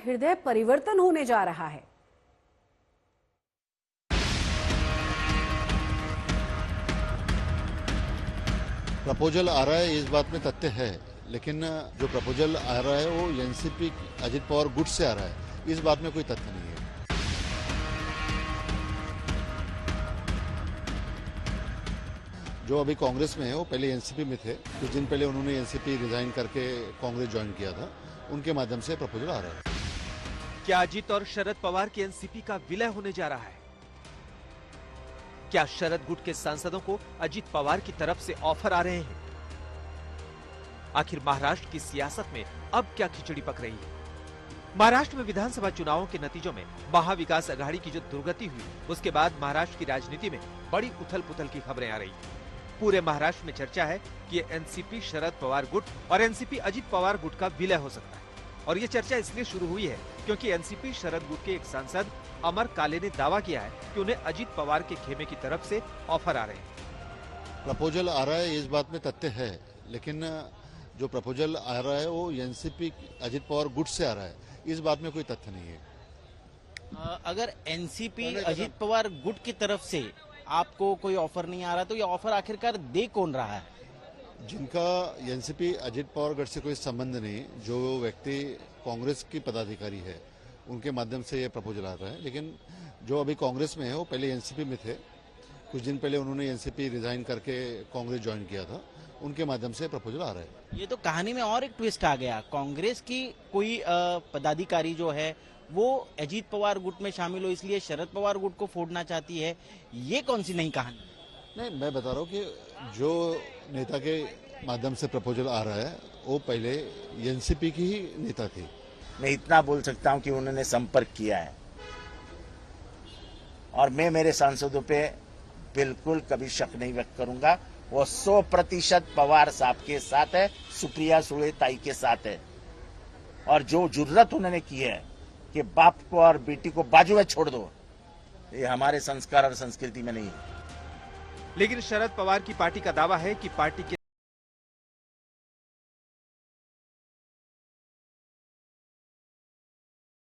हृदय परिवर्तन होने जा रहा है। प्रपोजल आ रहा है, इस बात में तथ्य है, लेकिन जो प्रपोजल आ रहा है वो एनसीपी अजित पवार गुट से आ रहा है, इस बात में कोई तथ्य नहीं है। जो अभी कांग्रेस में है वो पहले एनसीपी में थे। कुछ दिन पहले उन्होंने एनसीपी रिजाइन करके कांग्रेस ज्वाइन किया था, उनके माध्यम से प्रपोजल आ रहा है। क्या अजित और शरद पवार की एनसीपी का विलय होने जा रहा है? क्या शरद गुट के सांसदों को अजित पवार की तरफ से ऑफर आ रहे हैं? आखिर महाराष्ट्र की सियासत में अब क्या खिचड़ी पक रही है? महाराष्ट्र में विधानसभा चुनावों के नतीजों में महाविकास अघाड़ी की जो दुर्गति हुई, उसके बाद महाराष्ट्र की राजनीति में बड़ी उथल पुथल की खबरें आ रही हैं। पूरे महाराष्ट्र में चर्चा है कि एनसीपी शरद पवार गुट और एनसीपी अजित पवार गुट का विलय हो सकता है। और ये चर्चा इसलिए शुरू हुई है क्योंकि एनसीपी शरद गुट के एक सांसद अमर काले ने दावा किया है कि उन्हें अजित पवार के खेमे की तरफ से ऑफर आ रहे हैं। प्रपोजल आ रहा है, इस बात में तथ्य है, लेकिन जो प्रपोजल आ रहा है वो एनसीपी अजित पवार गुट से आ रहा है, इस बात में कोई तथ्य नहीं है। अगर एनसीपी अजित पवार गुट की तरफ से आपको कोई ऑफर नहीं आ रहा तो ये ऑफर आखिरकार दे कौन रहा है? जिनका एनसीपी अजित पवार गढ़ से कोई संबंध नहीं, जो व्यक्ति कांग्रेस की पदाधिकारी है, उनके माध्यम से ये प्रपोजल आ रहा है। लेकिन जो अभी कांग्रेस में है वो पहले एनसीपी में थे। कुछ दिन पहले उन्होंने एनसीपी रिजाइन करके कांग्रेस ज्वाइन किया था, उनके माध्यम से प्रपोजल आ रहा है। ये तो कहानी में और एक ट्विस्ट आ गया। कांग्रेस की कोई पदाधिकारी जो है वो अजित पवार गुट में शामिल हो, इसलिए शरद पवार गुट को फोड़ना चाहती है। ये कौन सी नई कहानी? नहीं, मैं बता रहा हूँ कि जो नेता के माध्यम से प्रपोजल आ रहा है वो पहले एनसीपी की ही नेता थी। मैं इतना बोल सकता हूं कि उन्होंने संपर्क किया है और मैं मेरे सांसदों पे बिल्कुल कभी शक नहीं व्यक्त करूंगा। वो 100% पवार साहब के साथ है, सुप्रिया सुळे ताई के साथ है। और जो जुर्रत उन्होंने की है कि बाप को और बेटी को बाजू में छोड़ दो, ये हमारे संस्कार और संस्कृति में नहीं है। लेकिन शरद पवार की पार्टी का दावा है कि पार्टी के